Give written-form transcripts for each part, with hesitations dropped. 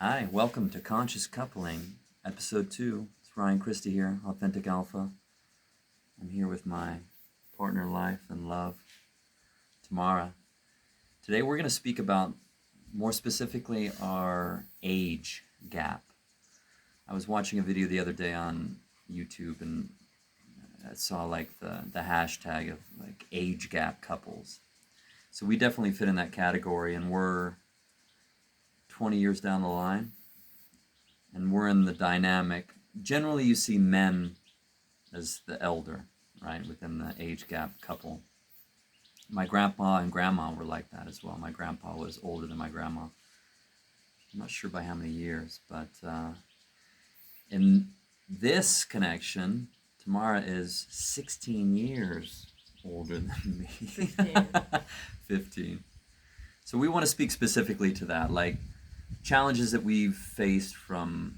Hi, welcome to Conscious Coupling, Episode 2. It's Ryan Christie here, Authentic Alpha. I'm here with my partner in life and love, Tamara. Today we're going to speak about, more specifically, our age gap. I was watching a video the other day on YouTube and I saw the hashtag of age gap couples. So we definitely fit in that category, and we're 20 years down the line, and we're in the dynamic. Generally, you see men as the elder, right, within the age gap couple. My grandpa and grandma were like that as well. My grandpa was older than my grandma. I'm not sure by how many years, but in this connection, Tamara is 16 years older than me. 15. 15. So we want to speak specifically to that, like challenges that we've faced from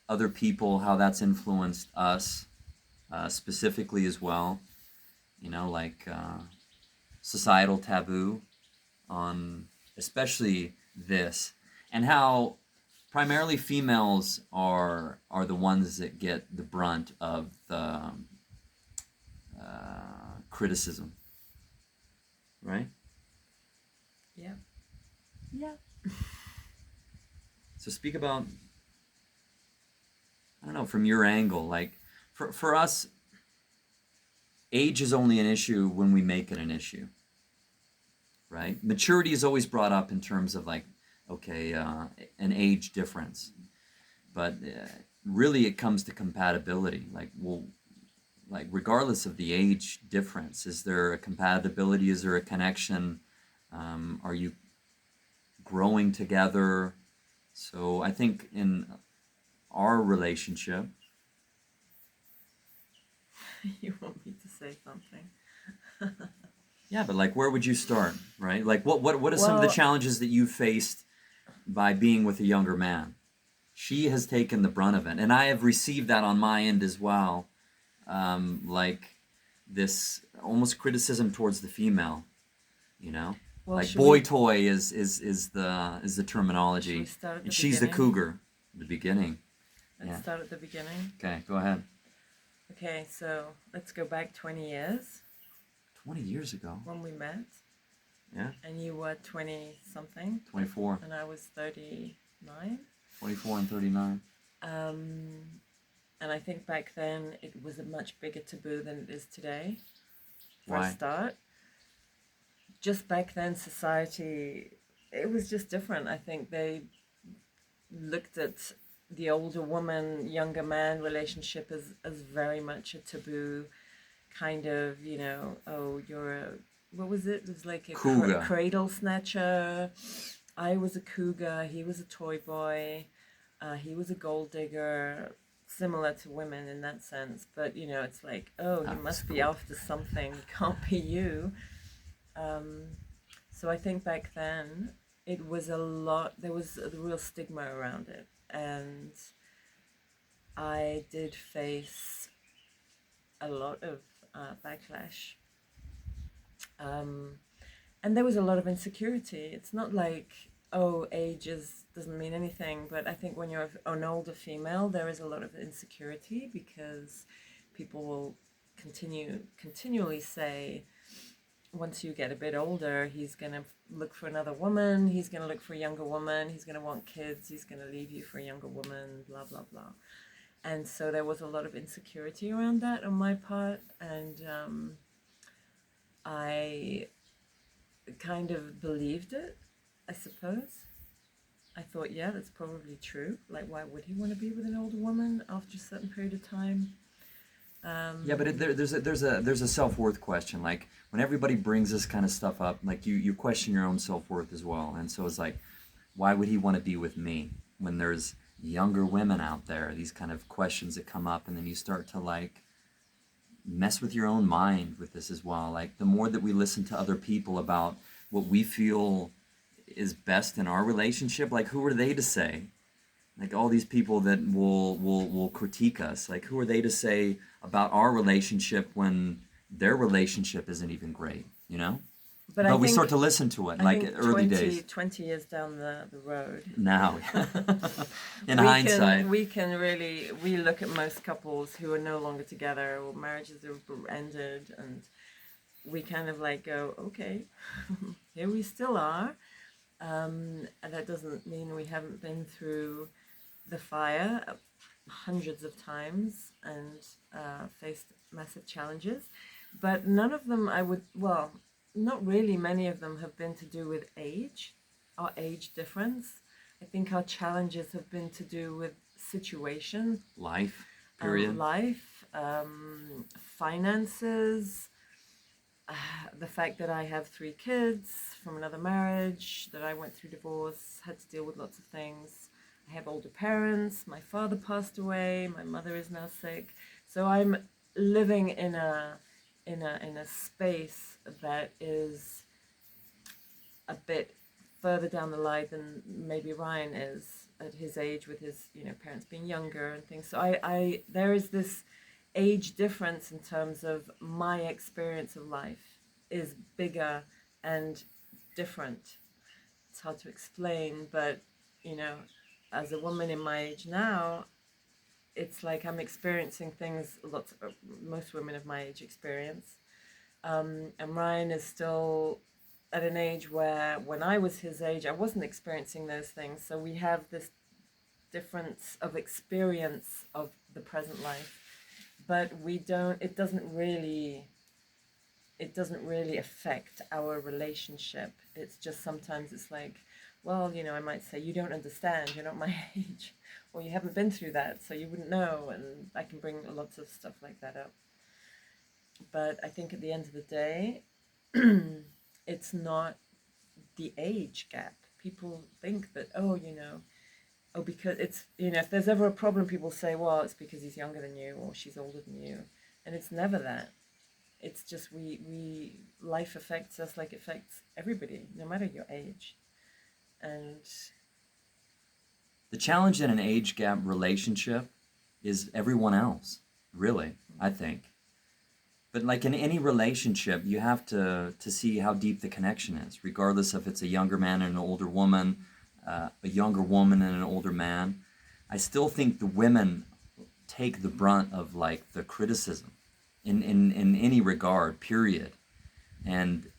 other people, how that's influenced us specifically as well. You know, societal taboo on especially this, and how primarily females are the ones that get the brunt of the criticism, right? Yeah. Yeah. So speak about, I don't know, from your angle, like for us, age is only an issue when we make it an issue, right? Maturity is always brought up in terms of an age difference, but really it comes to compatibility. Regardless of the age difference, is there a compatibility? Is there a connection? Are you growing together? So I think in our relationship, You want me to say something? yeah, but where would you start, right? What are some of the challenges that you faced by being with a younger man? She has taken the brunt of it, and I have received that on my end as well. This almost criticism towards the female, you know. Well, Boy toy is the terminology, we start at the and she's the beginning? cougar. The beginning. Let's start at the beginning. Okay, go ahead. Okay, so let's go back 20 years 20 years ago. when we met. Yeah. And you were 20 something. 24. And I was 39. 24 and 39. And I think back then it was a much bigger taboo than it is today. For Why? a start. Just back then, society, it was just different. I think they looked at the older woman, younger man relationship as very much a taboo kind of, oh, you're a, what was it? It was like a Cougar. cradle snatcher. I was a cougar. He was a toy boy. He was a gold digger. Similar to women in that sense. But, it's like, oh, you must be after something. It can't be you. So I think back then it was there was a real stigma around it, and I did face a lot of backlash, and there was a lot of insecurity. It's not like, oh, age doesn't mean anything, but I think when you're an older female, there is a lot of insecurity because people will continually say, once you get a bit older, he's going to look for another woman, he's going to look for a younger woman, he's going to want kids, he's going to leave you for a younger woman, blah, blah, blah. And so there was a lot of insecurity around that on my part, and I kind of believed it, I suppose. I thought, yeah, that's probably true. Like, why would he want to be with an older woman after a certain period of time? Yeah, but there's a self-worth question. Like when everybody brings this kind of stuff up, like you question your own self-worth as well. And so it's like, why would he want to be with me when there's younger women out there? These kind of questions that come up, and then you start to mess with your own mind with this as well. Like the more that we listen to other people about what we feel is best in our relationship, like who are they to say? Like all these people that will critique us, like who are they to say about our relationship when their relationship isn't even great, you know? But But I we think start to listen to it, I like think early 20, days. 20 years down the road, Now, in we hindsight. we can really we look at most couples who are no longer together or marriages have ended, and we kind of like go, okay, here we still are, and that doesn't mean we haven't been through the fire hundreds of times and faced massive challenges, but none of them not really many of them have been to do with age, our age difference. I think our challenges have been to do with situation, Life, period. life, finances, the fact that I have 3 kids from another marriage, that I went through divorce, had to deal with lots of things. I have older parents. My father passed away. My mother is now sick. So I'm living in a space that is a bit further down the line than maybe Ryan is at his age, with his parents being younger and things. So I there is this age difference in terms of my experience of life is bigger and different. It's hard to explain, but you know, as a woman in my age now, it's like I'm experiencing things most women of my age experience. And Ryan is still at an age where, when I was his age, I wasn't experiencing those things. So we have this difference of experience of the present life, but it doesn't really affect our relationship. It's just sometimes it's like, well, I might say, you don't understand, you're not my age, or you haven't been through that, so you wouldn't know, and I can bring lots of stuff like that up. But I think at the end of the day, it's not the age gap. People think that, because it's, if there's ever a problem, people say, well, it's because he's younger than you or she's older than you. And it's never that. It's just life affects us like it affects everybody, no matter your age. And The challenge in an age gap relationship is everyone else, really, I think. But like in any relationship, you have to see how deep the connection is, regardless if it's a younger man and an older woman, a younger woman and an older man. I still think the women take the brunt of like the criticism in any regard, period. And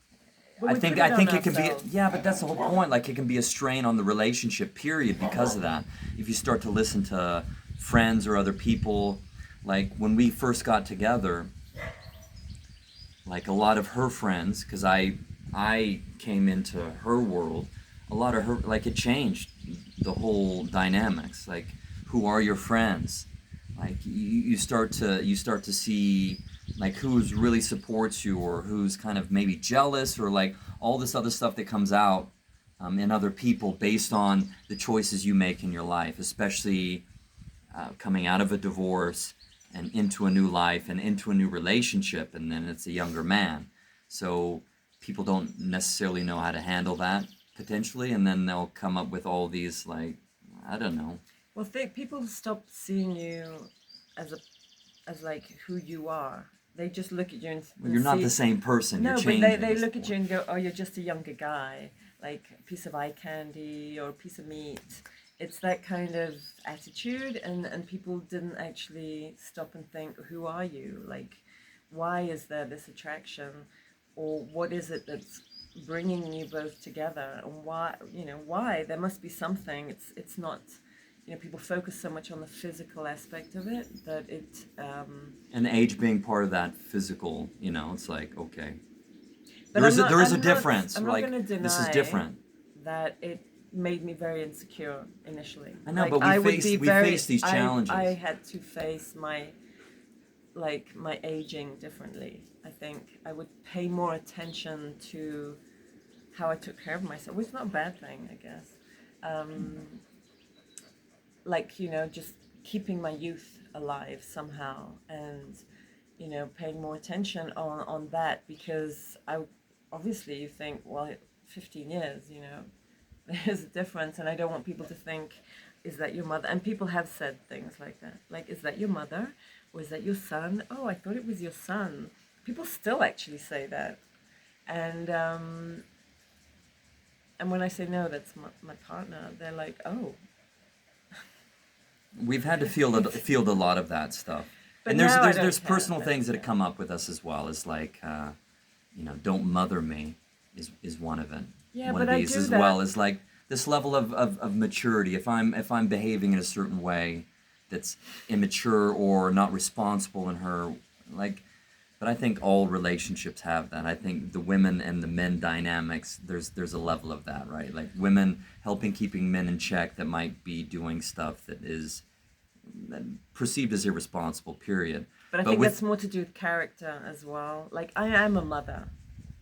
I think it can be, yeah, but that's the whole point. Like it can be a strain on the relationship, period, because of that. If you start to listen to friends or other people, like when we first got together, like a lot of her friends, because I came into her world, a lot of her, like it changed the whole dynamics. Like, who are your friends? Like you start to see like who's really supports you, or who's kind of maybe jealous, or like all this other stuff that comes out in other people based on the choices you make in your life, especially coming out of a divorce and into a new life and into a new relationship, and then it's a younger man. So people don't necessarily know how to handle that potentially, and then they'll come up with all these, like, I don't know. Well, people stop seeing you as like who you are. They just look at you and You're not the same person. No, you're but changing. they look at you and go, oh, you're just a younger guy, like a piece of eye candy or a piece of meat. It's that kind of attitude, and people didn't actually stop and think, who are you? Like, why is there this attraction? Or what is it that's bringing you both together? And why? There must be something. It's not, people focus so much on the physical aspect of it that it... And age being part of that physical, it's like, okay. But there is a difference. I'm not going to deny this is different. That it made me very insecure initially. I know, like, but we face these challenges. I had to face my aging differently. I think I would pay more attention to how I took care of myself, which is not a bad thing, I guess. Just keeping my youth alive somehow, and paying more attention on that, because obviously you think, well, 15 years, there's a difference, and I don't want people to think, is that your mother? And people have said things like that, like, is that your mother, or is that your son? Oh, I thought it was your son. People still actually say that, And when I say no, that's my partner, they're like, oh. We've had to field a lot of that stuff. But And now I don't there's care, personal but, things that yeah. come up with us as well. It's like, don't mother me is one of it. Yeah, One but of I these do as that. well is like this level of maturity. If I'm behaving in a certain way that's immature or not responsible in her, like, but I think all relationships have that. I think the women and the men dynamics, there's a level of that, right? Like women helping keeping men in check that might be doing stuff that is perceived as irresponsible, period. But I But think with that's more to do with character as well. Like, I am a mother.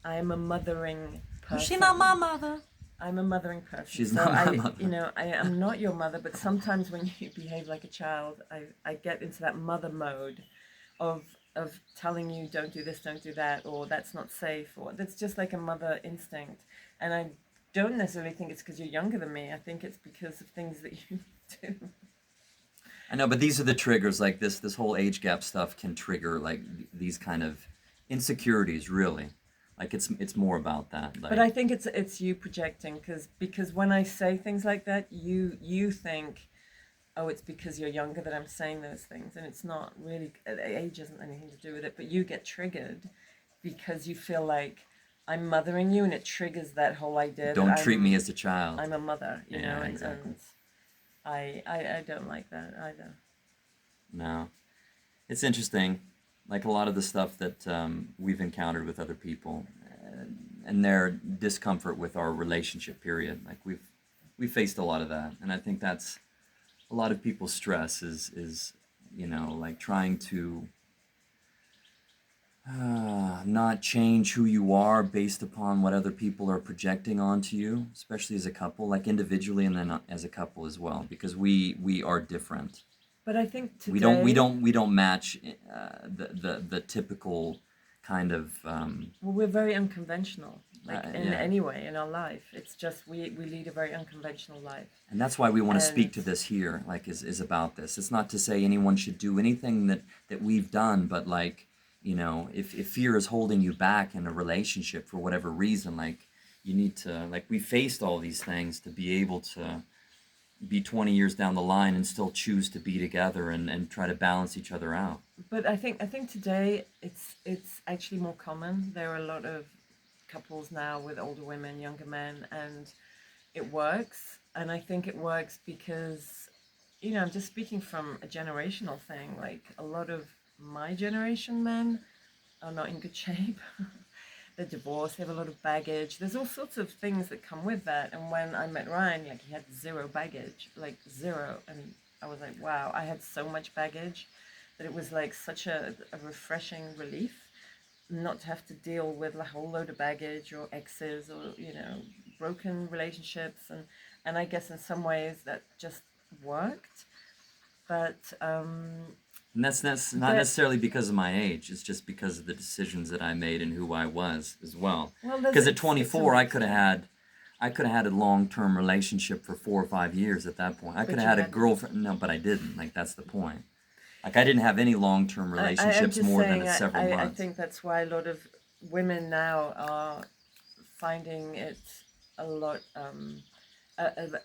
I am a mothering person. she's not my mother. I'm a mothering person. She's so not my mother. I am not your mother, but sometimes when you behave like a child, I get into that mother mode of telling you don't do this, don't do that, or that's not safe, or that's just like a mother instinct. And I don't necessarily think it's because you're younger than me. I think it's because of things that you do. I know, but these are the triggers. Like this whole age gap stuff can trigger like these kind of insecurities. Really, like it's more about that. Like, But I think it's you projecting because when I say things like that, you think, oh, it's because you're younger that I'm saying those things, and it's not really. Age hasn't anything to do with it, but you get triggered because you feel like I'm mothering you, and it triggers that whole idea. don't that treat me as a child. I'm a mother, you Yeah, know, exactly. and I don't like that either. No, it's interesting. Like a lot of the stuff that we've encountered with other people, and their discomfort with our relationship. Period. Like we've faced a lot of that, and I think that's a lot of people's stress is like trying to not change who you are based upon what other people are projecting onto you, especially as a couple, like individually and then as a couple as well, because we are different. But I think We don't we today, don't we don't match the typical kind of well, we're very unconventional, like in yeah. any way in our life. It's just we lead a very unconventional life. And that's why we want to speak And to this here, like is about this. It's not to say anyone should do anything that we've done, but like, if fear is holding you back in a relationship for whatever reason, like you need to, like we faced all these things to be able to be 20 years down the line and still choose to be together and try to balance each other out. But I think today it's actually more common. There are a lot of couples now with older women, younger men, and it works. And I think it works because, I'm just speaking from a generational thing. Like a lot of my generation men are not in good shape. They're divorced, they have a lot of baggage. There's all sorts of things that come with that. And when I met Ryan, like he had zero baggage, like zero. And I was like, wow, I had so much baggage that it was like such a refreshing relief not to have to deal with a whole load of baggage or exes or, broken relationships. And I guess in some ways that just worked. But And that's not but necessarily because of my age. It's just because of the decisions that I made and who I was as well. well, Because at it's a 24, mix. I could have had a long-term relationship for 4 or 5 years at that point. I could But have you had a hadn't. girlfriend. No, but I didn't. Like that's the point. Like I didn't have any long-term I'm relationships just more saying, than several I months. think that's why a lot of women now are finding it a lot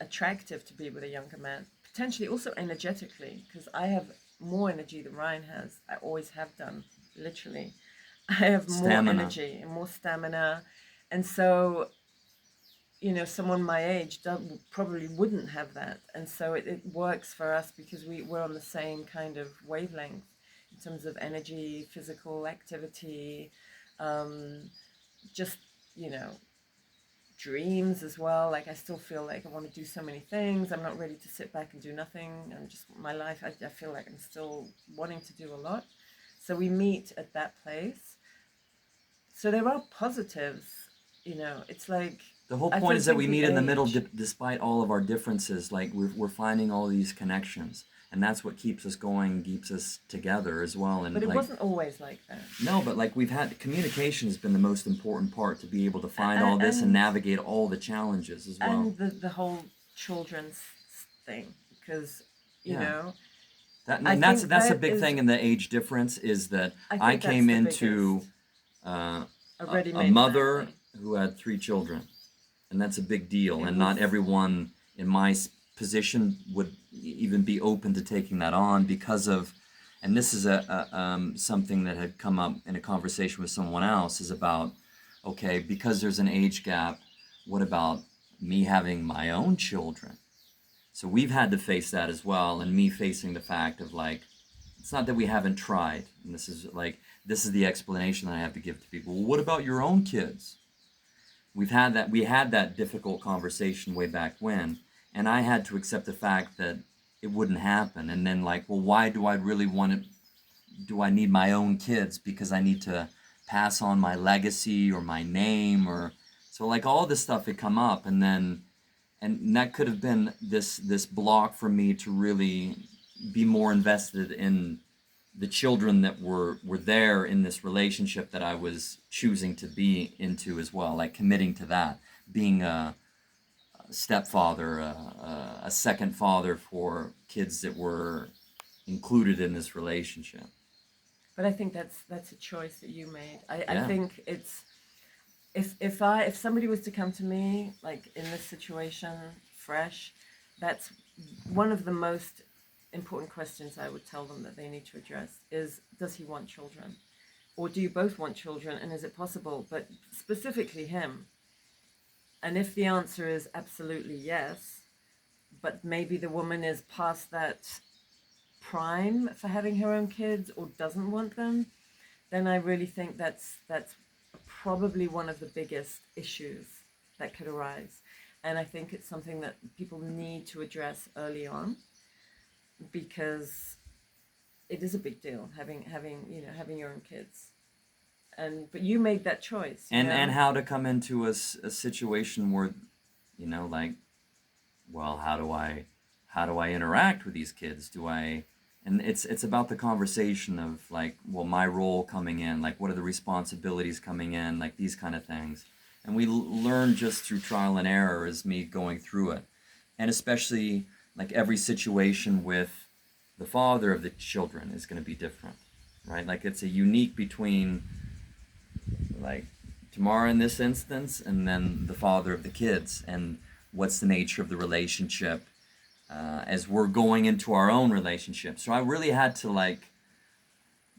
attractive to be with a younger man, potentially also energetically, because I have more energy than Ryan has. I always have done, literally. I have more Stamina. energy and more stamina. And so, someone my age probably wouldn't have that. And so it works for us because we're on the same kind of wavelength in terms of energy, physical activity, just, dreams as well. Like I still feel like I want to do so many things. I'm not ready to sit back and do nothing. And just my life, I feel like I'm still wanting to do a lot. So we meet at that place. So there are positives, it's like The whole I point don't is that think we the meet in the middle, age. despite all of our differences. Like we're finding all these connections, and that's what keeps us going, keeps us together as well. And But it like wasn't always like that. no, but like we've had communication has been the most important part to be able to find all this and navigate all the challenges as well. And the whole children's thing, because, Yeah. I And that's think that's a that big is, thing in the age difference is that I I think that's came the into biggest. A a ready-made mother family. who had 3 children, and that's a big deal. It And not was, everyone in my position would even be open to taking that on because of. And this is something that had come up in a conversation with someone else is about, okay, because there's an age gap, what about me having my own children? So we've had to face that as well, and me facing the fact of like, it's not that we haven't tried, and this is the explanation that I have to give to people. Well, what about your own kids? We had that difficult conversation way back when, and I had to accept the fact that it wouldn't happen. And then like, well, why do I really want to? Do I need my own kids because I need to pass on my legacy or my name or so like all this stuff had come up, and then and that could have been this block for me to really be more invested in the children that were there in this relationship that I was choosing to be into as well, like committing to that, being a stepfather, a second father for kids that were included in this relationship. but I think that's a choice that you made. I Yeah. think it's if somebody was to come to me like in this situation fresh, that's one of the most important questions I would tell them that they need to address is, does he want children? Or do you both want children, and is it possible? But specifically him. And if the answer is absolutely yes, but maybe the woman is past that prime for having her own kids or doesn't want them, then I really think that's probably one of the biggest issues that could arise. And I think it's something that people need to address early on, because it is a big deal having your own kids. And but you made that choice, And how to come into a situation where, like, well, how do I interact with these kids? Do I and it's about the conversation of like, well, my role coming in, like what are the responsibilities coming in, like these kind of things. And we learn just through trial and error as me going through it. And especially like every situation with the father of the children is going to be different, right? Like it's a unique between like Tamara in this instance, and then the father of the kids, and what's the nature of the relationship as we're going into our own relationship. So I really had to like.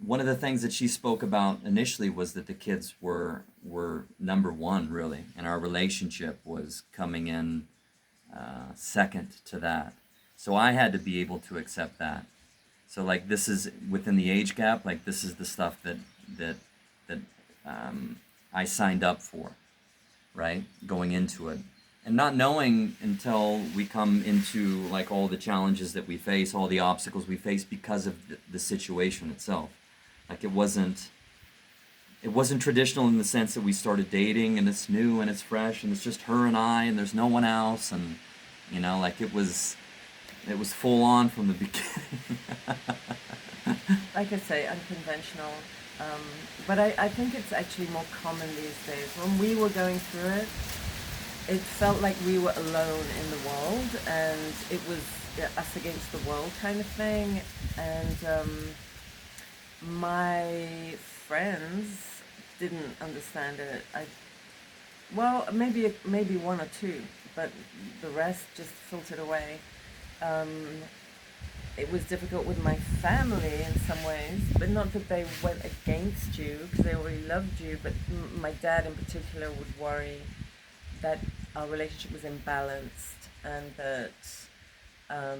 One of the things that she spoke about initially was that the kids were number one really, and our relationship was coming in second to that. So I had to be able to accept that. So like this is within the age gap. Like this is the stuff that that I signed up for, right? Going into it, and not knowing until we come into like all the challenges that we face, all the obstacles we face because of the situation itself. Like it wasn't traditional in the sense that we started dating and it's new and it's fresh and it's just her and I and there's no one else, and like it was full on from the beginning. like I say, unconventional. Um, but I think it's actually more common these days. When we were going through it, it felt like we were alone in the world, and it was us against the world kind of thing. And my friends didn't understand it. Well, maybe one or two, but the rest just filtered away. Um, it was difficult with my family in some ways, but not that they went against you because they already loved you. But my dad in particular would worry that our relationship was imbalanced and that um,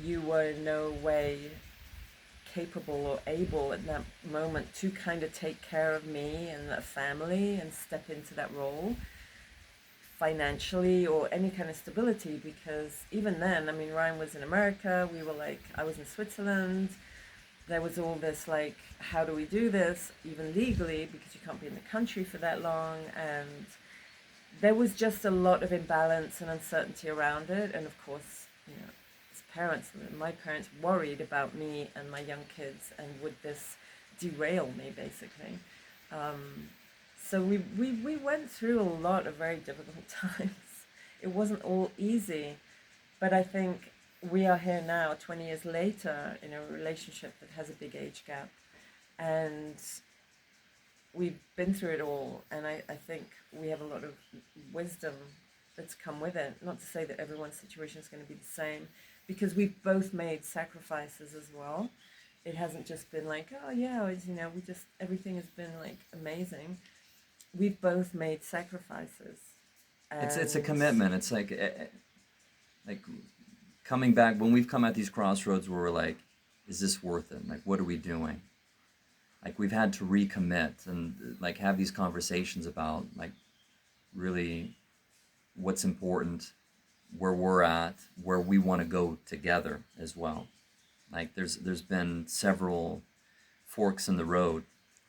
you were in no way capable or able at that moment to kind of take care of me and the family and step into that role financially or any kind of stability, because even then, I mean, Ryan was in America, we were like, I was in Switzerland. There was all this like, how do we do this even legally, because you can't be in the country for that long, and there was just a lot of imbalance and uncertainty around it. And of course, as parents, my parents worried about me and my young kids, and would this derail me basically. So we went through a lot of very difficult times. It wasn't all easy, but I think we are here now, 20 years later, in a relationship that has a big age gap. And we've been through it all, and I think we have a lot of wisdom that's come with it. Not to say that everyone's situation is going to be the same, because we've both made sacrifices as well. It hasn't just been like, oh yeah, it's, you know, we just, everything has been like amazing. We've both made sacrifices. It's a And commitment. It's like coming back when we've come at these crossroads where we're like, is this worth it? Like, what are we doing? Like, we've had to recommit and like have these conversations about like really what's important, where we're at, where we want to go together as well. Like, there's been several forks in the road,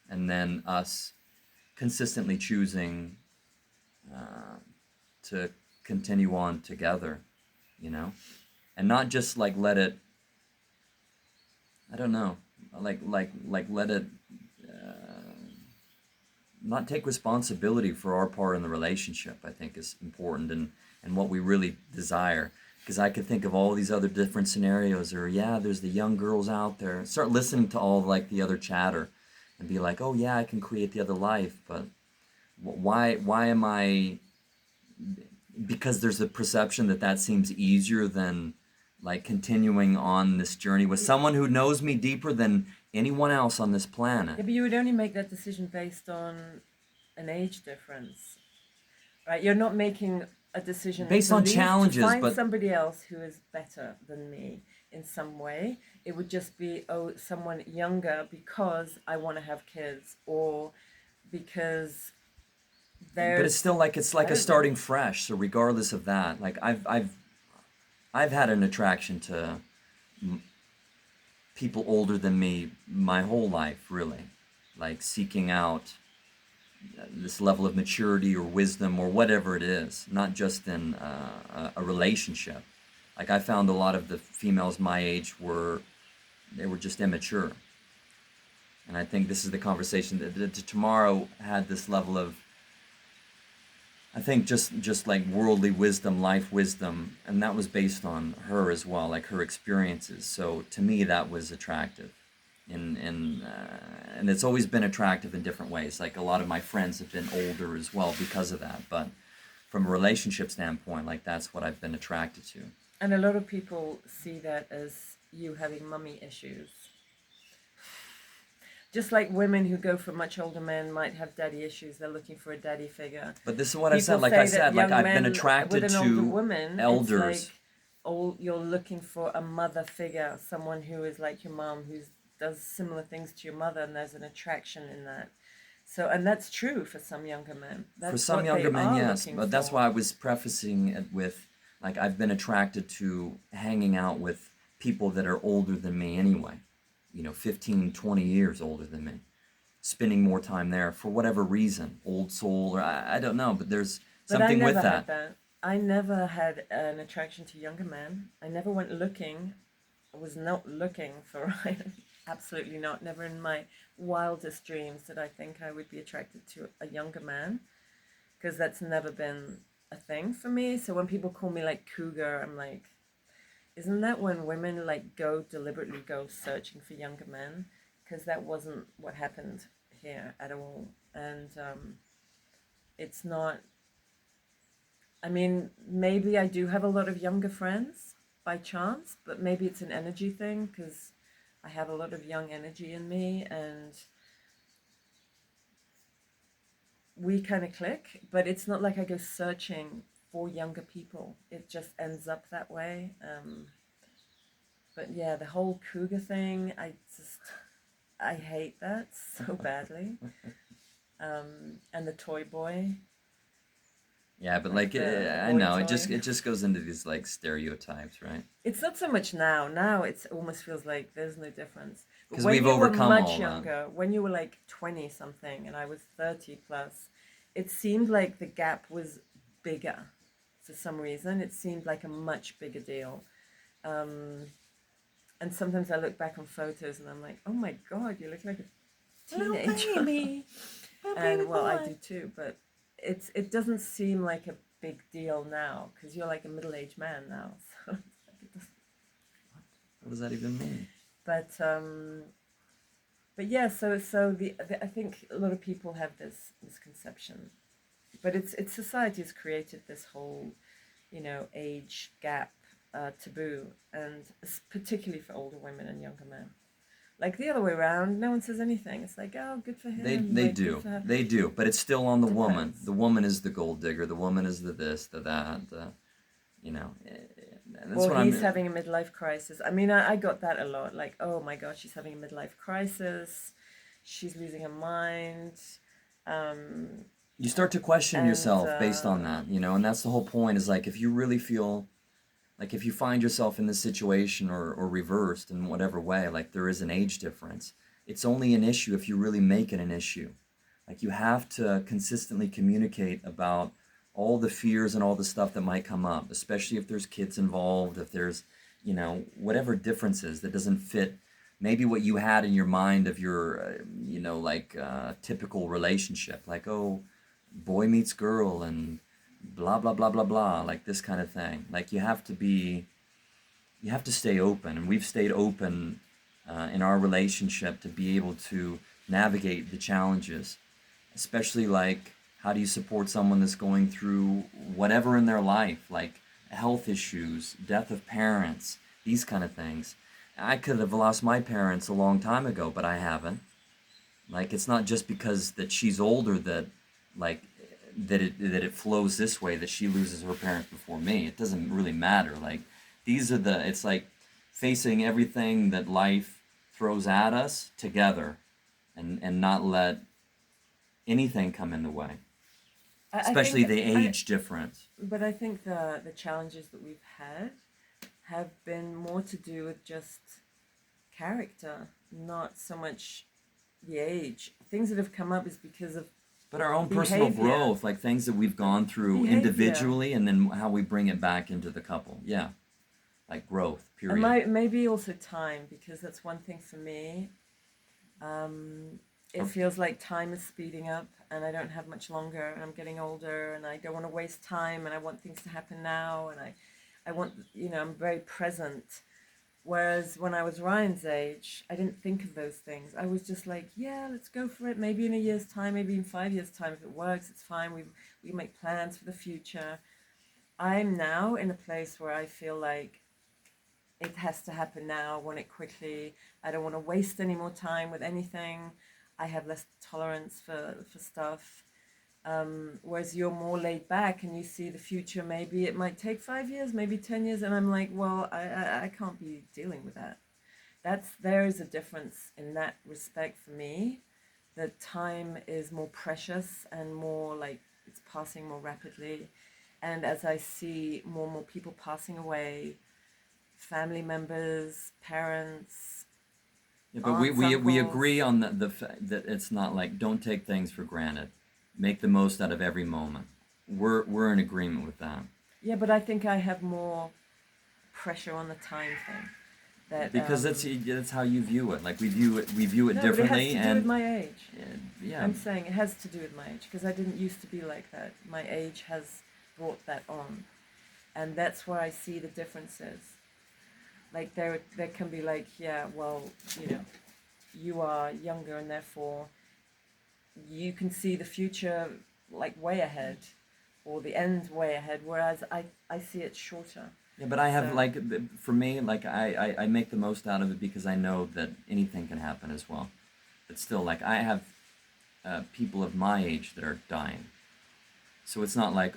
and then us consistently choosing to continue on together, you know, and not just like let it, I don't know, like let it not take responsibility for our part in the relationship. I think is important, and what we really desire. Because I could think of all these other different scenarios, or yeah, there's the young girls out there. Start listening to all like the other chatter, and be like, oh yeah, I can create the other life, but why am I? Because there's a perception that that seems easier than like continuing on this journey with someone who knows me deeper than anyone else on this planet. yeah, but you would only make that decision based on an age difference, right? You're not making a decision Based to on leave, challenges, to find but somebody else who is better than me in some way. It would just be, oh, someone younger because I want to have kids, or because but it's there's, still like it's like I a don't know. starting fresh. So regardless of that, like I've had an attraction to people older than me my whole life, really, like seeking out this level of maturity or wisdom or whatever it is, not just in a relationship. Like, I found a lot of the females my age were just immature, and I think this is the conversation that tomorrow had this level of, I think, just like worldly wisdom, life wisdom, and that was based on her as well, like her experiences. So to me, that was attractive, and it's always been attractive in different ways. Like, a lot of my friends have been older as well because of that. But from a relationship standpoint, like, that's what I've been attracted to. And a lot of people see that as you having mummy issues. Just like women who go for much older men might have daddy issues, they're looking for a daddy figure. But this is what I People said. Like say I that said, like young I've been men attracted with an older to woman, elders. it's like, oh, you're looking for a mother figure, someone who is like your mom, who does similar things to your mother, and there's an attraction in that. So, and that's true for some younger men. That's For some what younger they men, are yes. looking But that's for. why I was prefacing it with, like, I've been attracted to hanging out with people that are older than me anyway. 15, 20 years older than me. Spending more time there for whatever reason. Old soul, or I don't know, but there's But I something never with had that. that. I never had an attraction to younger men. I never went looking. I was not looking for Ryan. Absolutely not. Never in my wildest dreams did I think I would be attracted to a younger man, because that's never been a thing for me. So when people call me like cougar, I'm like, isn't that when women like deliberately go searching for younger men? Because that wasn't what happened here at all. And it's not, I mean, maybe I do have a lot of younger friends by chance, but maybe it's an energy thing, because I have a lot of young energy in me, and we kind of click. But it's not like I go searching for younger people. It just ends up that way. But yeah, the whole cougar thing, I hate that so badly. And the toy boy. Yeah, but Like like, the I boy know it toy. just goes into these like stereotypes, right? It's not so much now. Now it almost feels like there's no difference. But Because when we've you were overcome much all that. younger, when you were like 20 something and I was 30 plus, it seemed like the gap was bigger for some reason. It seemed like a much bigger deal. And sometimes I look back on photos and I'm like, oh my God, you look like a teenager. Baby. And well, I do too, but it doesn't seem like a big deal now, because you're like a middle-aged man now. So What does that even mean? but But yeah, I think a lot of people have this misconception, but it's society has created this whole, age gap taboo, and particularly for older women and younger men. Like the other way around, no one says anything. It's like, oh, good for him. They Like, good do. for her. They do. But it's still on the woman. Depends. The woman is the gold digger. The woman is the this, the that. You know, and that's Or what he's I'm. having a midlife crisis. I mean, I got that a lot. Like, oh my God, she's having a midlife crisis. She's losing her mind. Um, You start to question and yourself based on that, and that's the whole point. Is like if you really feel like if you find yourself in this situation or reversed in whatever way, like there is an age difference, it's only an issue if you really make it an issue. Like you have to consistently communicate about all the fears and all the stuff that might come up, especially if there's kids involved, if there's, whatever differences that doesn't fit maybe what you had in your mind of your, typical relationship. Like, oh, boy meets girl and blah, blah, blah, blah, blah, like this kind of thing. Like you have to stay open. And we've stayed open in our relationship to be able to navigate the challenges, especially like how do you support someone that's going through whatever in their life, like health issues, death of parents, these kind of things. I could have lost my parents a long time ago, but I haven't. Like it's not just because that she's older that like that it flows this way, that she loses her parents before me. It doesn't really matter. Like it's like facing everything that life throws at us together, and not let anything come in the way, I especially think, the age difference. but I think the challenges that we've had have been more to do with just character, not so much the age. Things that have come up is because of But our own personal behavior. growth, like things that we've gone through Behavior. individually, and then how we bring it back into the couple. Yeah, like growth. Period. And maybe also time, because that's one thing for me. It feels like time is speeding up, and I don't have much longer, and I'm getting older, and I don't want to waste time, and I want things to happen now, and I want, I'm very present. Whereas when I was Ryan's age, I didn't think of those things. I was just like, yeah, let's go for it. Maybe in a year's time, maybe in 5 years' time, if it works, it's fine. We make plans for the future. I'm now in a place where I feel like it has to happen now. I want it quickly. I don't want to waste any more time with anything. I have less tolerance for stuff. Whereas you're more laid back and you see the future. Maybe it might take 5 years, maybe 10 years. And I'm like, well, I can't be dealing with that. There is a difference in that respect for me. That time is more precious and more like it's passing more rapidly. And as I see more and more people passing away, family members, parents, Yeah, but aunts, we uncles. agree on that it's not like don't take things for granted. Make the most out of every moment. We're in agreement with that. Yeah, but I think I have more pressure on the time thing. Because that's how you view it. Like we view it No, but it has differently, to do and with my age. yeah. I'm saying it has to do with my age because I didn't used to be like that. My age has brought that on, and that's where I see the differences. Like there can be like, yeah, well, you are younger and therefore you can see the future like way ahead, or the end way ahead, whereas I see it shorter. Yeah, but I have So like for me, like I make the most out of it because I know that anything can happen as well. But still, like I have people of my age that are dying, so it's not like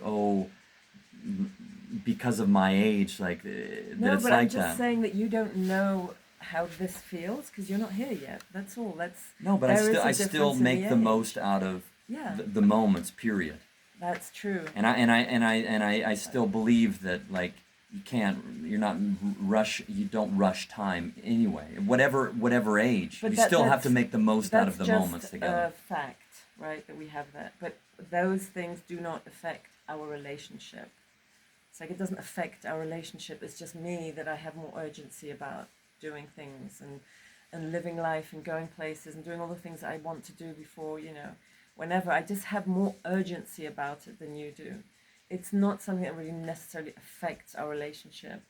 because of my age, like that no, it's but I'm like just that. saying that you don't know how this feels because you're not here yet. That's all. No, but There is a I still difference in make the the age. most out of Yeah, the moments. Period. that's true. And I still believe that like you're not you don't rush time anyway. Whatever age, But you still have to that's make the most out of the just moments together. a fact, right? That we have that. But those things do not affect our relationship. It's like it doesn't affect our relationship. It's just me that I have more urgency about doing things and living life and going places and doing all the things I want to do before, whenever. I just have more urgency about it than you do. It's not something that really necessarily affects our relationship.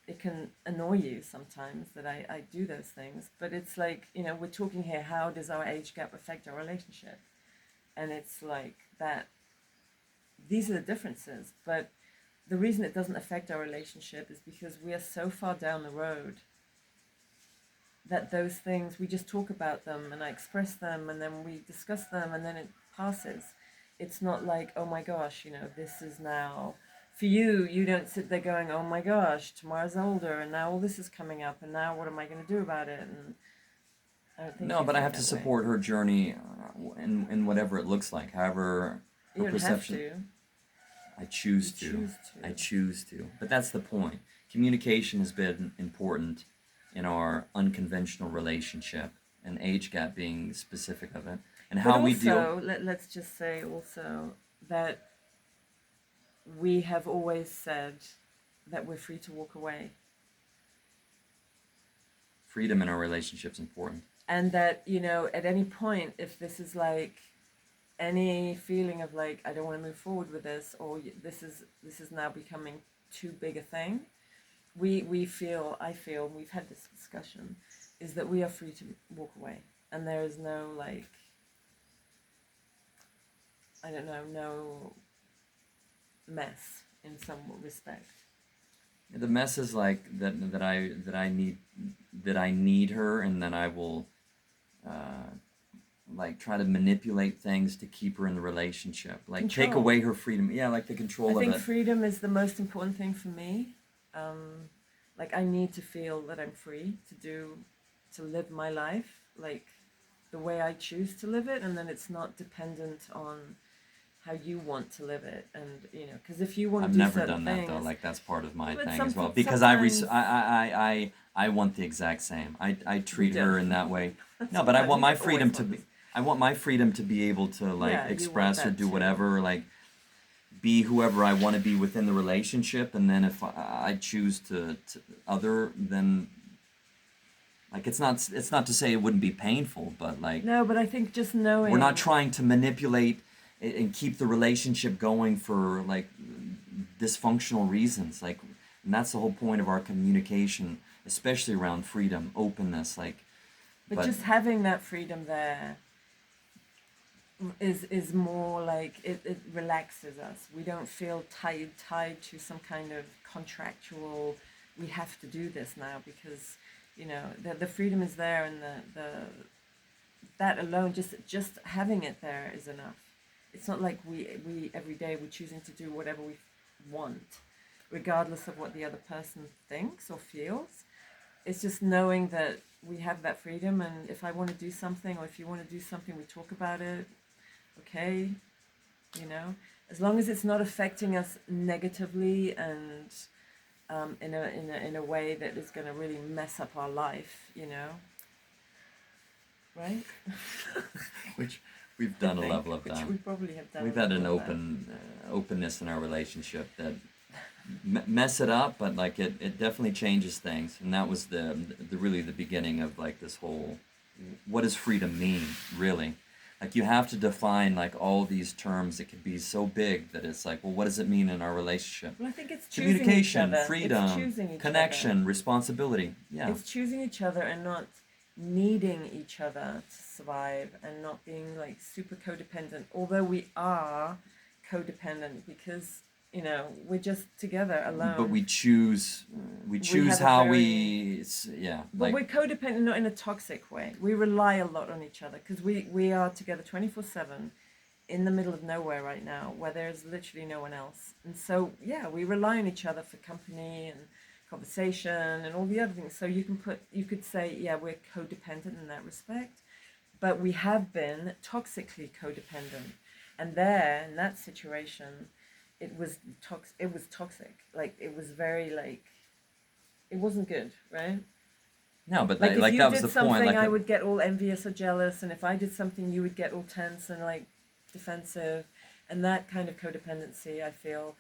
it can annoy you sometimes that I do those things, but it's like, we're talking here, how does our age gap affect our relationship? And it's like that, these are the differences, but the reason it doesn't affect our relationship is because we are so far down the road that those things, we just talk about them and I express them and then we discuss them and then it passes. It's not like, oh my gosh, this is now, for you, you don't sit there going, oh my gosh, Tamara's older and now all this is coming up and now what am I going to do about it? And I don't think No, you but I think have to that support her journey in whatever it looks like, however way. her You don't perception. have to. I choose You to. choose to. I choose to. But that's the point. Communication has been important in our unconventional relationship, and age gap being specific of it, and how But we also, deal. let's just say also that we have always said that we're free to walk away. Freedom in our relationship's important. And that, at any point, if this is like any feeling of like, I don't want to move forward with this, or this is now becoming too big a thing, I feel, and we've had this discussion, is that we are free to walk away. And there is no like, I don't know, no mess in some respect. The mess is like that I need her, and then I will like try to manipulate things to keep her in the relationship, like Control. take away her freedom. Yeah, like the control I of think it. freedom is the most important thing for me. Like I need to feel that I'm free to live my life like the way I choose to live it, and then it's not dependent on how you want to live it. And because if you want to I've do never certain done that things, though. Like that's part of my but thing as well. something- Because sometimes- I want the exact same. I treat You her don't. in that way. No, but I want You my always freedom want to be. this. I want my freedom to be able to like Yeah, you want express or that do too. whatever, like be whoever I want to be within the relationship, and then if I choose to other, then like it's not to say it wouldn't be painful, but like No, but I think just knowing we're not trying to manipulate and keep the relationship going for like dysfunctional reasons, like, and that's the whole point of our communication, especially around freedom, openness, like. But just having that freedom there is more like it relaxes us. We don't feel tied to some kind of contractual, we have to do this now, because the freedom is there, and the that alone, just having it there is enough. It's not like we every day we're choosing to do whatever we want, regardless of what the other person thinks or feels. It's just knowing that we have that freedom, and if I want to do something, or if you want to do something, we talk about it. Okay, as long as it's not affecting us negatively and in a way that is going to really mess up our life, right? Which we've done I a think, level of which that. we probably have done. We've a had an level of that. openness in our relationship that mess it up, but like it definitely changes things, and that was the really the beginning of like this whole, what does freedom mean really? Like you have to define like all these terms. It could be so big that it's like, well, what does it mean in our relationship? Well, I think it's choosing Communication, each other. freedom, It's choosing each connection, other. responsibility. Yeah. It's choosing each other and not needing each other to survive, and not being like super codependent. Although we are codependent because we're just together alone. But we choose have a how very- yeah. But Like we're codependent, not in a toxic way. We rely a lot on each other because we are together 24/7 in the middle of nowhere right now, where there's literally no one else. And so, yeah, we rely on each other for company and conversation and all the other things. So you could say, yeah, we're codependent in that respect, but we have been toxically codependent. And there, in that situation, it was toxic. Like it was very like, it wasn't good, right? no, but Like if like you that was did the something, point. Like I would get all envious or jealous, and if I did something, you would get all tense and like defensive, and that kind of codependency, I feel,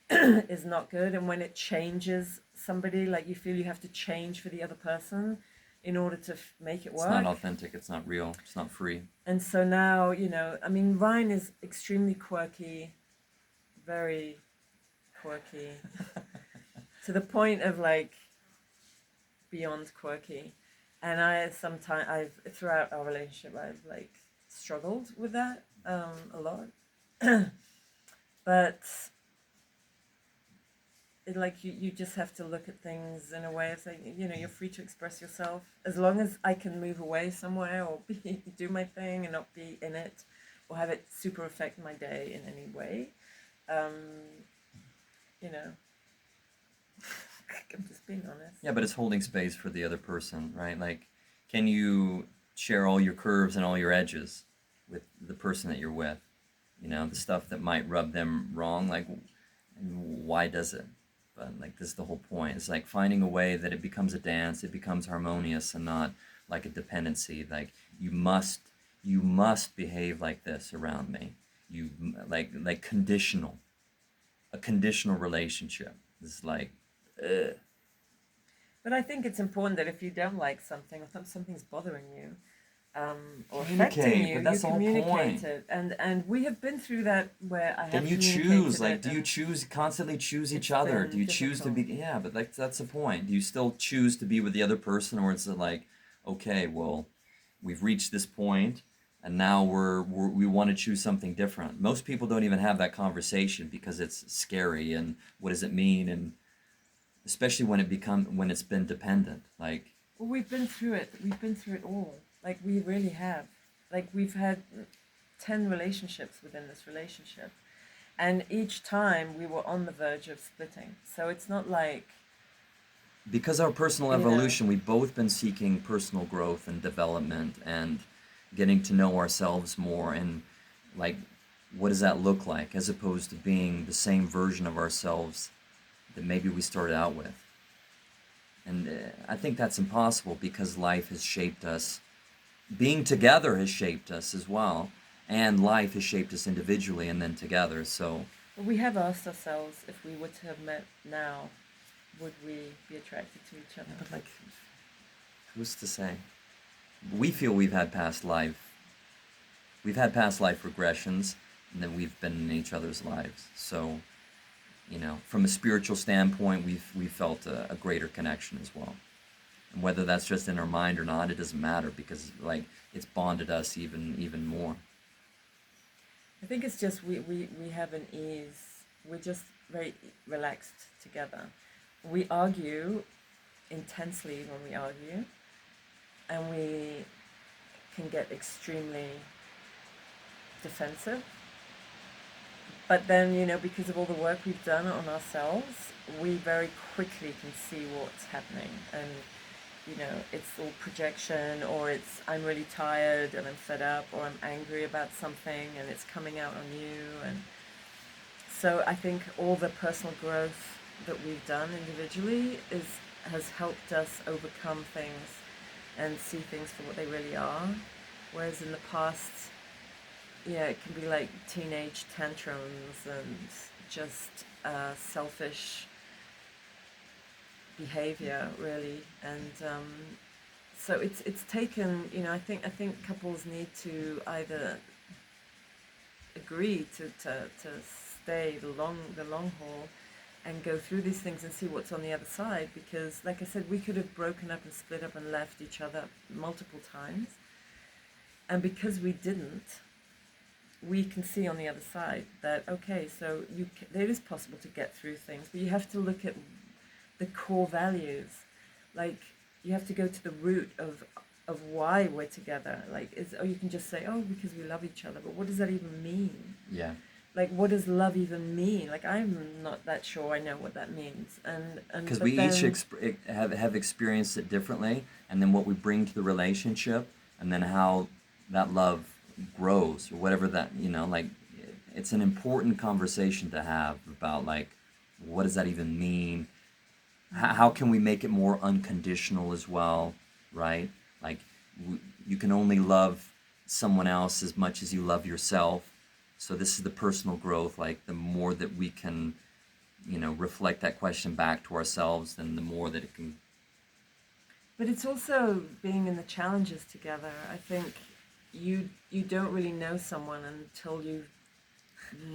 is not good. And when it changes somebody, like you feel you have to change for the other person in order to make it work. It's not authentic. It's not real. It's not free. And so now, I mean, Ryan is extremely quirky, very quirky, to the point of like, beyond quirky. And I've throughout our relationship, I've like struggled with that a lot. But you just have to look at things in a way of saying, you're free to express yourself as long as I can move away somewhere or do my thing and not be in it or have it super affect my day in any way. You know, I'm just being honest. Yeah, but it's holding space for the other person, right? Like, can you share all your curves and all your edges with the person that you're with? The stuff that might rub them wrong, like, why does it? But like, this is the whole point. It's like finding a way that it becomes a dance, it becomes harmonious, and not like a dependency. Like, you must behave like this around me. You like conditional, a conditional relationship. It's like, ugh. But I think it's important that if you don't like something or something's bothering you, or Communicate, affecting you, but that's you the whole communicate point. it. And we have been through that where I have Then you communicated choose, like, it, do you and choose, constantly choose each it's other? been Do you choose to be, difficult. yeah, but like, that's the point. Do you still choose to be with the other person, or is it like, okay, well, we've reached this point, and now we want to choose something different? Most people don't even have that conversation because it's scary, and what does it mean? And especially when it's been dependent, like, Well, we've been through it. We've been through it all. Like, we really have. Like, we've had 10 relationships within this relationship. And each time we were on the verge of splitting. So it's not like, because our personal you know, evolution, we've both been seeking personal growth and development and getting to know ourselves more, and like, what does that look like, as opposed to being the same version of ourselves that maybe we started out with. And I think that's impossible because life has shaped us. Being together has shaped us as well, and life has shaped us individually and then together. So we have asked ourselves if we were to have met now, would we be attracted to each other? yeah, but like, who's to say? We feel we've had past life regressions, and then we've been in each other's lives. So, from a spiritual standpoint, we've felt a greater connection as well. And whether that's just in our mind or not, it doesn't matter, because like, it's bonded us even more. I think it's just we have an ease. We're just very relaxed together. We argue intensely when we argue, and we can get extremely defensive. But then, because of all the work we've done on ourselves, we very quickly can see what's happening. And, it's all projection, or it's I'm really tired and I'm fed up, or I'm angry about something and it's coming out on you. And so I think all the personal growth that we've done individually has helped us overcome things and see things for what they really are. Whereas in the past, it can be like teenage tantrums and just selfish behavior, really. And so it's taken. I think couples need to either agree to stay the long haul and go through these things and see what's on the other side. Because, like I said, we could have broken up and split up and left each other multiple times, and because we didn't, we can see on the other side that, okay, so it is possible to get through things, but you have to look at the core values. Like, you have to go to the root of why we're together. Like, you can just say, oh, because we love each other, but what does that even mean? Yeah. Like, what does love even mean? Like, I'm not that sure I know what that means. And Because but we then, each have experienced it differently, and then what we bring to the relationship, and then how that love grows, or whatever that, like, it's an important conversation to have about, like, what does that even mean? How can we make it more unconditional as well, right? Like, you can only love someone else as much as you love yourself. So this is the personal growth. Like, the more that we can, reflect that question back to ourselves, then the more that it can. but it's also being in the challenges together. I think you don't really know someone until you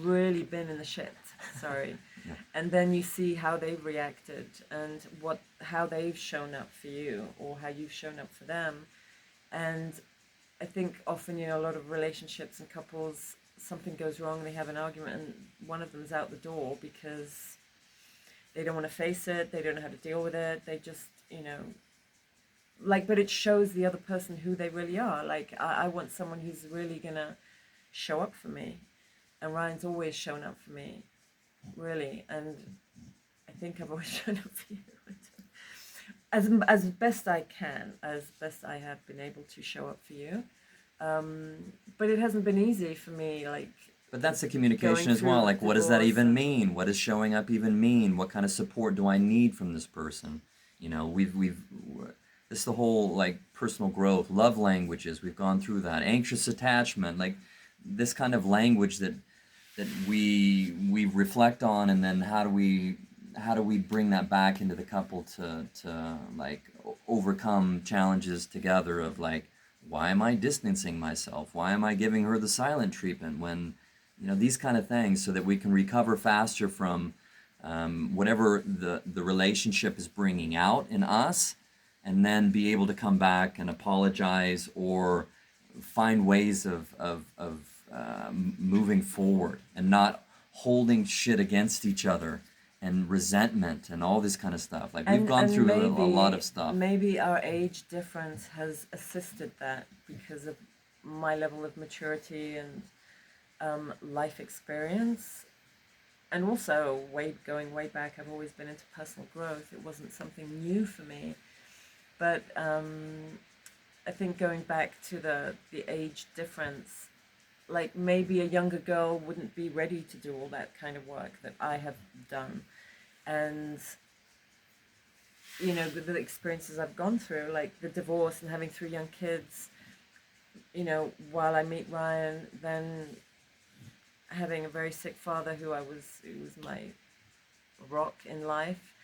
really been in the shit, sorry, Yeah. and then you see how they've reacted and how they've shown up for you or how you've shown up for them. And I think often, a lot of relationships and couples, something goes wrong, they have an argument, and one of them's out the door because they don't want to face it, they don't know how to deal with it, they just, but it shows the other person who they really are. Like, I want someone who's really gonna show up for me, and Ryan's always shown up for me, really, and I think I've always shown up for you. As best I can, as best I have been able to show up for you. But it hasn't been easy for me, like. But that's the communication Going as well. through Like, what does that divorce even and- mean? What does showing up even mean? What kind of support do I need from this person? This is the whole, like, personal growth, love languages. We've gone through that. Anxious attachment, like this kind of language that we reflect on, and then how do we bring that back into the couple to like overcome challenges together of, like, why am I distancing myself? Why am I giving her the silent treatment when, these kind of things, so that we can recover faster from whatever the relationship is bringing out in us, and then be able to come back and apologize or find ways of moving forward and not holding shit against each other and resentment and all this kind of stuff. Like, we've gone through a lot of stuff. Maybe our age difference has assisted that because of my level of maturity and life experience. And also, going way back, I've always been into personal growth. It wasn't something new for me. But I think going back to the age difference, like, maybe a younger girl wouldn't be ready to do all that kind of work that I have done. And, the experiences I've gone through, like the divorce and having 3 young kids, while I meet Ryan, then having a very sick father who was my rock in life,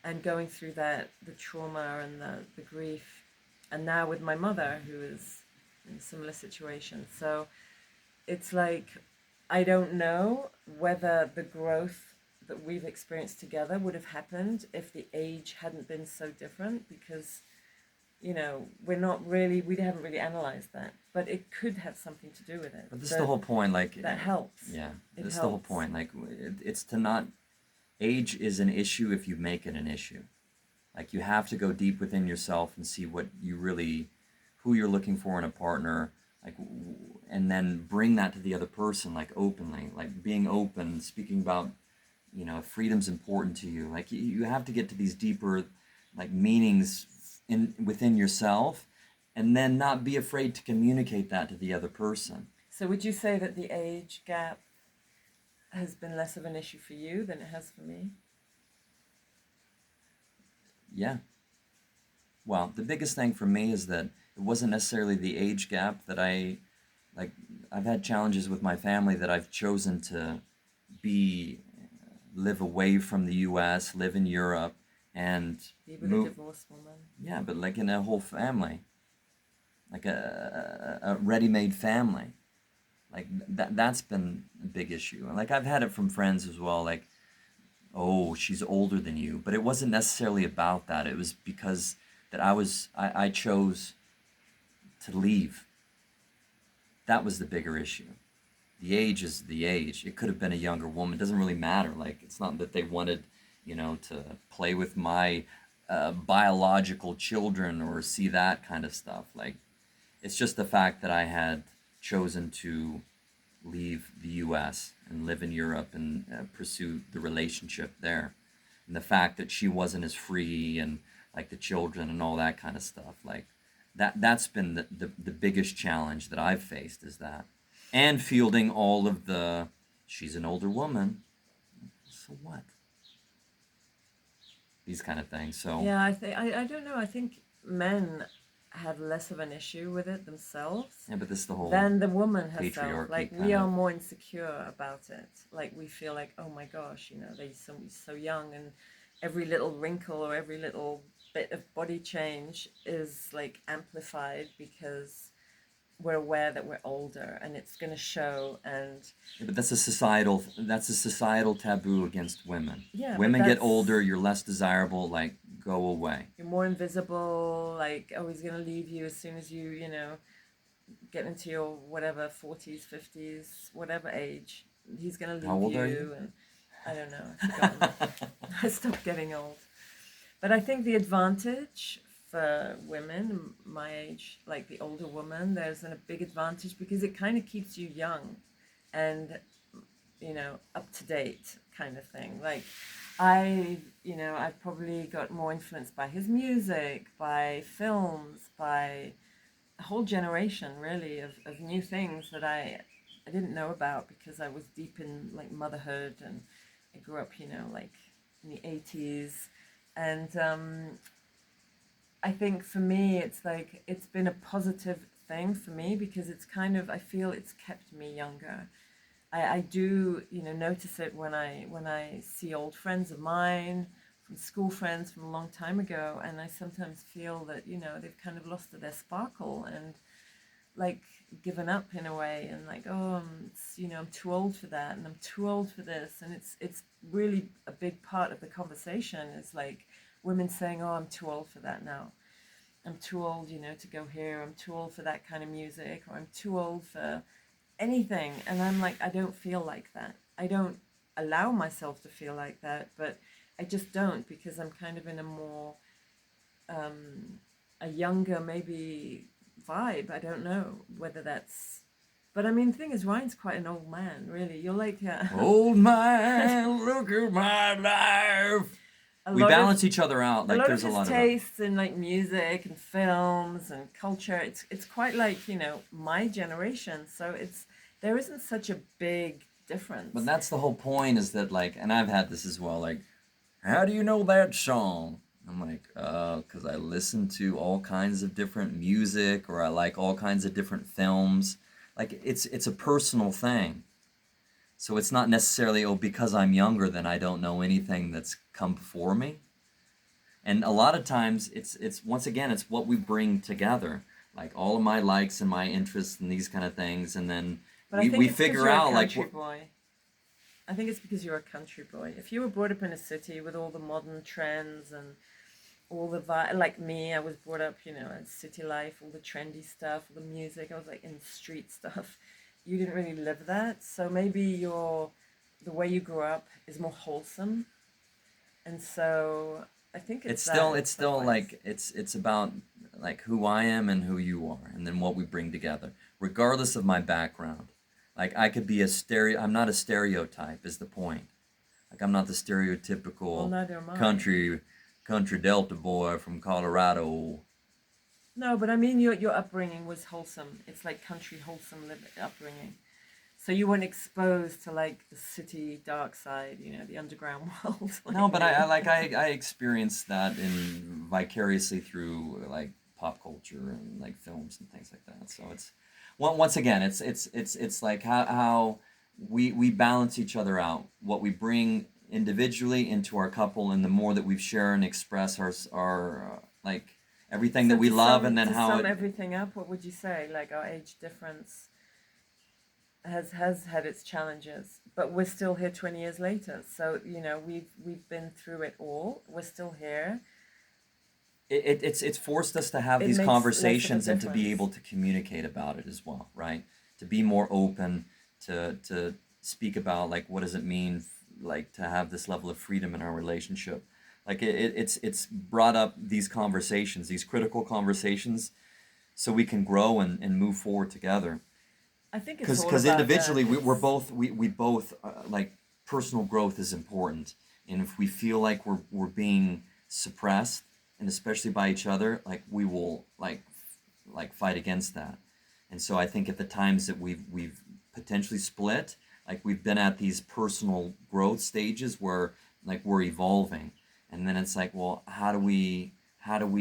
and going through that, the trauma and the grief, and now with my mother, who is in a similar situation. So it's like, I don't know whether the growth that we've experienced together would have happened if the age hadn't been so different, because we haven't really analyzed that, but it could have something to do with it. But this is the whole point, like, that helps. Yeah, It this is the whole helps. point. Like, it's to not, age is an issue if you make it an issue. Like, you have to go deep within yourself and see who you're looking for in a partner, like, and then bring that to the other person, like, openly, like being open, speaking about, if freedom's important to you. Like, you have to get to these deeper, like, meanings within yourself, and then not be afraid to communicate that to the other person. So would you say that the age gap has been less of an issue for you than it has for me? Yeah. Well, the biggest thing for me is that it wasn't necessarily the age gap that I've had challenges with my family that I've chosen to live away from the US, live in Europe, and Be with a divorced woman. Yeah, but like in a whole family, like a ready-made family. Like, that's been a big issue. And like, I've had it from friends as well, like, oh, she's older than you. But it wasn't necessarily about that. It was because that I chose to leave. That was the bigger issue. The age is the age. It could have been a younger woman. It doesn't really matter. Like, it's not that they wanted, to play with my biological children or see that kind of stuff. Like, it's just the fact that I had chosen to leave the U.S. and live in Europe and pursue the relationship there, and the fact that she wasn't as free and, like, the children and all that kind of stuff. Like, that's been the biggest challenge that I've faced, is that, and fielding all of the, she's an older woman, so what? These kind of things. So Yeah, I don't know. I think men have less of an issue with it themselves yeah, but this is the whole than the woman herself. patriarchy Like, kind we are of. more insecure about it. Like, we feel like, oh my gosh, they're so young, and every little wrinkle or every little bit of body change is, like, amplified because we're aware that we're older, and it's going to show. And Yeah, but that's a societal taboo against women. yeah, but Women get that's, older, you're less desirable, like go away. you're more invisible. Like, oh, he's going to leave you as soon as you know, get into your whatever 40s, 50s, whatever age. He's going to How leave old are you, you? and I don't know. I've forgotten. I stopped getting old. But I think the advantage for women my age, like the older woman, there's a big advantage because it kind of keeps you young and, you know, up to date kind of thing. Like I've probably got more influenced by his music, by films, by a whole generation really of new things that I didn't know about because I was deep in like motherhood, and I grew up, you know, like in the 80s. And I think for me, it's like it's been a positive thing for me because it's kind of, I feel it's kept me younger. I do, you know, notice it when I see old friends of mine, from school friends from a long time ago, and I sometimes feel that, you know, they've kind of lost their sparkle and like given up in a way, and like, oh, you know, I'm too old for that, and I'm too old for this, and it's really a big part of the conversation is like women saying, oh, I'm too old for that now. I'm too old, you know, to go here. I'm too old for that kind of music, or I'm too old for anything. And I'm like, I don't feel like that. I don't allow myself to feel like that, but I just don't because I'm kind of in a more, a younger, maybe vibe. I don't know whether that's, but I mean, the thing is, Ryan's quite an old man, really. You're like, Old man, look at my life. a We lot of balance each other out. a Like lot of there's a his lot of it. tastes in like music and films and culture. It's quite like, you know, my generation. So it's, there isn't such a big difference. But that's the whole point is that like, and I've had this as well, like, how do you know that song? I'm like, because I listen to all kinds of different music, or I like all kinds of different films. Like it's a personal thing. So it's not necessarily, oh, because I'm younger, then I don't know anything that's come before me. And a lot of times it's once again it's what we bring together. Like all of my likes and my interests and these kind of things, and then But I we, think we it's because figure you're a out like country boy. I think it's because you're a country boy. If you were brought up in a city with all the modern trends and all the like me, I was brought up, you know, in city life, all the trendy stuff, all the music. I was like in street stuff. You didn't really live that, so maybe the way you grew up is more wholesome, and so I think it's that in it's some still ways. like it's about like who I am and who you are, and then what we bring together, regardless of my background. Like I could be I'm not a stereotype is the point. Like I'm not the Well, stereotypical neither am I. country country Delta boy from Colorado. No, but I mean your upbringing was wholesome. It's like country wholesome upbringing. So you weren't exposed to like the city dark side, you know, the underground world No, like but me. I experienced that in vicariously through like pop culture and like films and things like that. So it's once again it's like how we balance each other out. What we bring individually into our couple, and the more that we share and express our like everything that So we love, and then to how sum it everything up, what would you say? Like our age difference has had its challenges, but we're still here 20 years later. So, you know, we've been through it all. We're still here. it's forced us to have It these makes less of a conversations and to be difference. able to communicate about it as well, right? To be more open, to speak about like what does it mean, like to have this level of freedom in our relationship. Like it's brought up these conversations, these critical conversations, so we can grow and move forward together. I think it's all Because about that. individually It's we both like personal growth is important, and if we feel like we're being suppressed, and especially by each other, like we will like fight against that. And so I think at the times that we've potentially split, like we've been at these personal growth stages where like we're evolving, and then it's like, well, how do we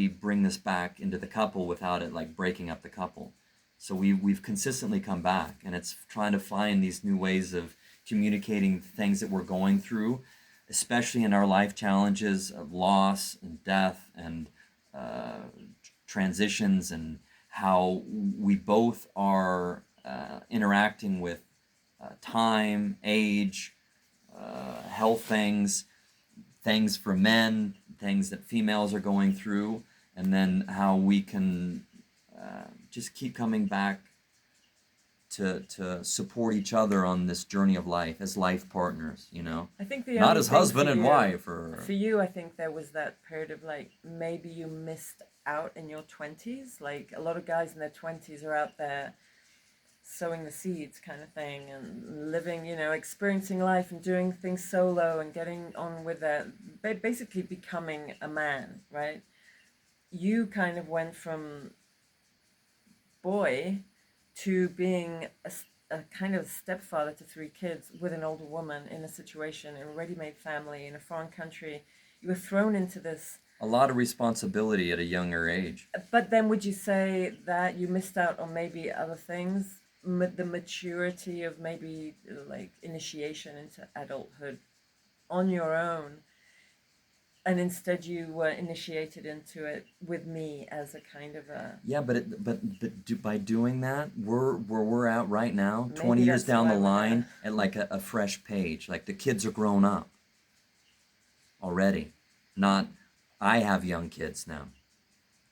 bring this back into the couple without it like breaking up the couple? So we've consistently come back, and it's trying to find these new ways of communicating things that we're going through, especially in our life challenges of loss and death and uh, transitions, and how we both are interacting with time, age, health things for men, things that females are going through, and then how we can just keep coming back to support each other on this journey of life as life partners, you know? I think the Not only as thing husband for and you, wife or... for you, I think there was that period of like maybe you missed out in your 20s. Like a lot of guys in their 20s are out there sowing the seeds kind of thing and living, you know, experiencing life and doing things solo and getting on with it, basically becoming a man, right? You kind of went from boy to being a kind of stepfather to three kids with an older woman in a situation, in a ready-made family, in a foreign country. You were thrown into this. A lot of responsibility at a younger age. But then would you say that you missed out on maybe other things? The maturity of maybe like initiation into adulthood on your own, and instead you were initiated into it with me as a kind of a... Yeah, by doing that, we're at right now, Maybe 20 years that's down the why we're line, at like a fresh page. Like the kids are grown up already. Not, I have young kids now.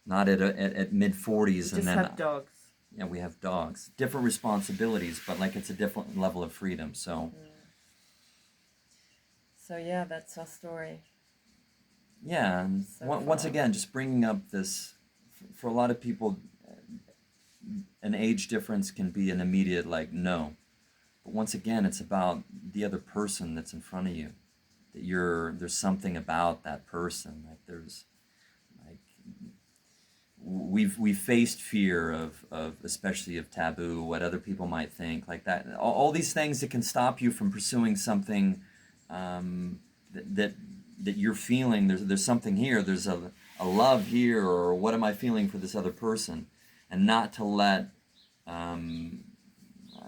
Not at mid 40s, You and just then have dogs. yeah, we have dogs. Different responsibilities, but like it's a different level of freedom. So So yeah, that's our story. yeah, and So once far. again, just bringing up this for a lot of people, an age difference can be an immediate like no. But once again, it's about the other person that's in front of you. That there's something about that person. Like there's like we've faced fear of especially of taboo, what other people might think, like that. All these things that can stop you from pursuing something that you're feeling. There's something here. There's a love here, or what am I feeling for this other person, and not to let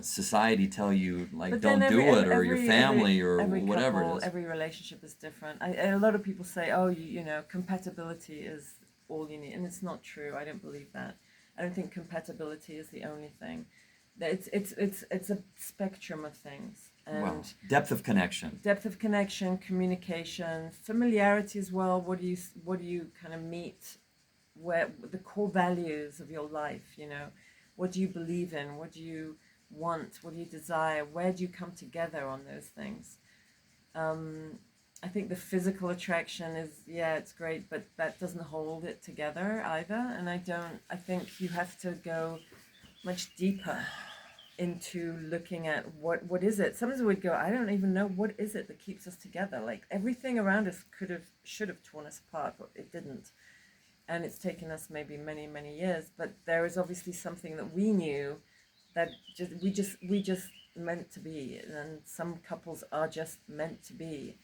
society tell you like But don't then do it, or your family or every whatever couple, it is. every relationship is different. A lot of people say, oh, you know, compatibility is all you need, and it's not true. I don't believe that. I don't think compatibility is the only thing. It's a spectrum of things, and Well, depth of connection. depth of connection, communication, familiarity as well. What do you kind of meet? Where the core values of your life, you know, what do you believe in? What do you want? What do you desire? Where do you come together on those things? I think the physical attraction is, yeah, it's great, but that doesn't hold it together either. And I think you have to go much deeper into looking at what is it. Sometimes we'd go, I don't even know what is it that keeps us together. Like everything around us should have torn us apart, but it didn't. And it's taken us maybe many, many years, but there is obviously something that we knew that we just meant to be, and some couples are just meant to be.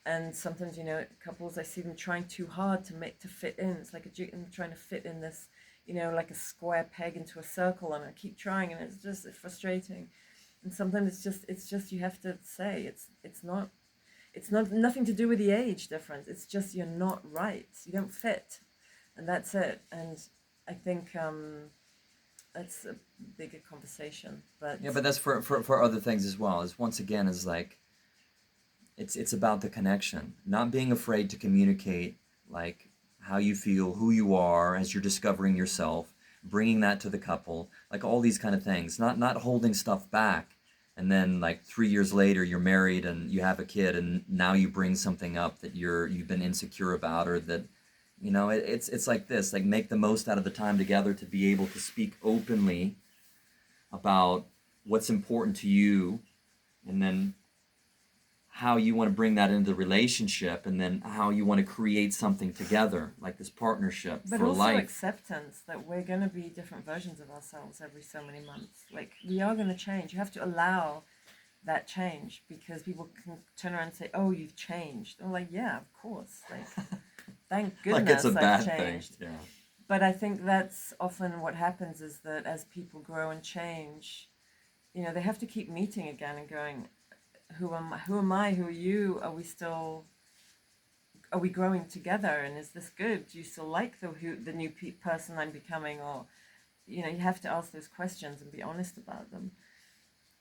And sometimes, you know, couples, I see them trying too hard to fit in. It's like trying to fit in this, you know, like a square peg into a circle, and I keep trying, and it's frustrating. And sometimes it's just you have to say it's not nothing to do with the age difference. It's just you're not right. You don't fit, and that's it. And I think that's a bigger conversation. But Yeah, but that's for other things as well. Is once again is like it's about the connection, not being afraid to communicate like how you feel, who you are as you're discovering yourself, bringing that to the couple, like all these kind of things, not holding stuff back. And then like 3 years later you're married and you have a kid, and now you bring something up that you've been insecure about, or that you know it's like this, like make the most out of the time together to be able to speak openly about what's important to you, and then how you want to bring that into the relationship, and then how you want to create something together, like this partnership but for also life. acceptance that we're going to be different versions of ourselves every so many months. Like we are going to change. You have to allow that change, because people can turn around and say, "Oh, you've changed." I'm like, "Yeah, of course." Like, thank goodness Like it's a bad I've thing. changed. Yeah. But I think that's often what happens, is that as people grow and change, you know, they have to keep meeting again and going, who am I? Who am I? Who are you? Are we growing together? And is this good? Do you still like the new person I'm becoming? Or you know, you have to ask those questions and be honest about them.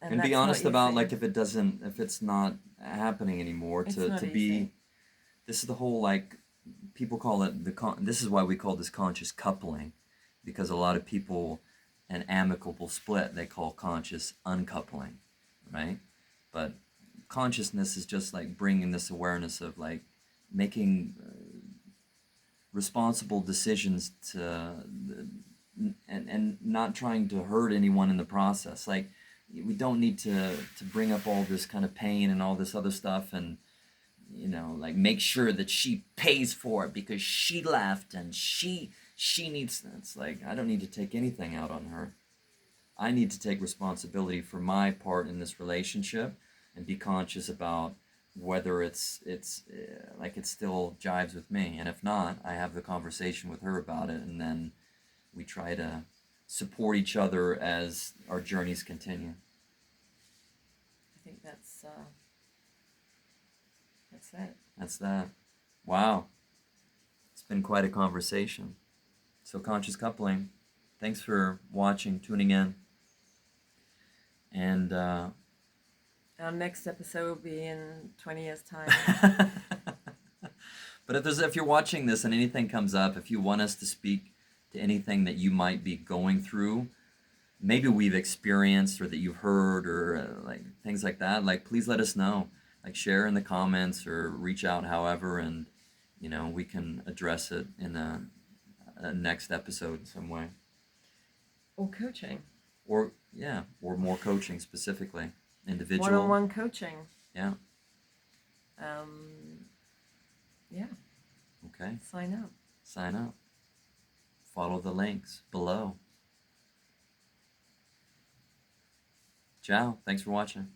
And be that's not honest about easy. like if it's not happening anymore, It's to not to easy. be. This is the whole, like, people call it this is why we call this conscious coupling, because a lot of people, an amicable split they call conscious uncoupling, right? But consciousness is just like bringing this awareness of like making responsible decisions to and not trying to hurt anyone in the process. Like, we don't need to bring up all this kind of pain and all this other stuff, and you know, like, make sure that she pays for it because she left and she needs. It's like, I don't need to take anything out on her. I need to take responsibility for my part in this relationship and be conscious about whether it's like it still jives with me, and if not, I have the conversation with her about it, and then we try to support each other as our journeys continue. I think that's it. That's that. Wow, it's been quite a conversation. So, conscious coupling, thanks for watching, tuning in, and Our next episode will be in 20 years' time. but if you're watching this and anything comes up, if you want us to speak to anything that you might be going through, maybe we've experienced or that you've heard, or like things like that, like, please let us know. Like, share in the comments or reach out however, and you know, we can address it in a next episode in some way. Or coaching. Or more coaching specifically. Individual. One-on-one coaching. Yeah. Yeah. Okay. Sign up. Sign up. Follow the links below. Ciao. Thanks for watching.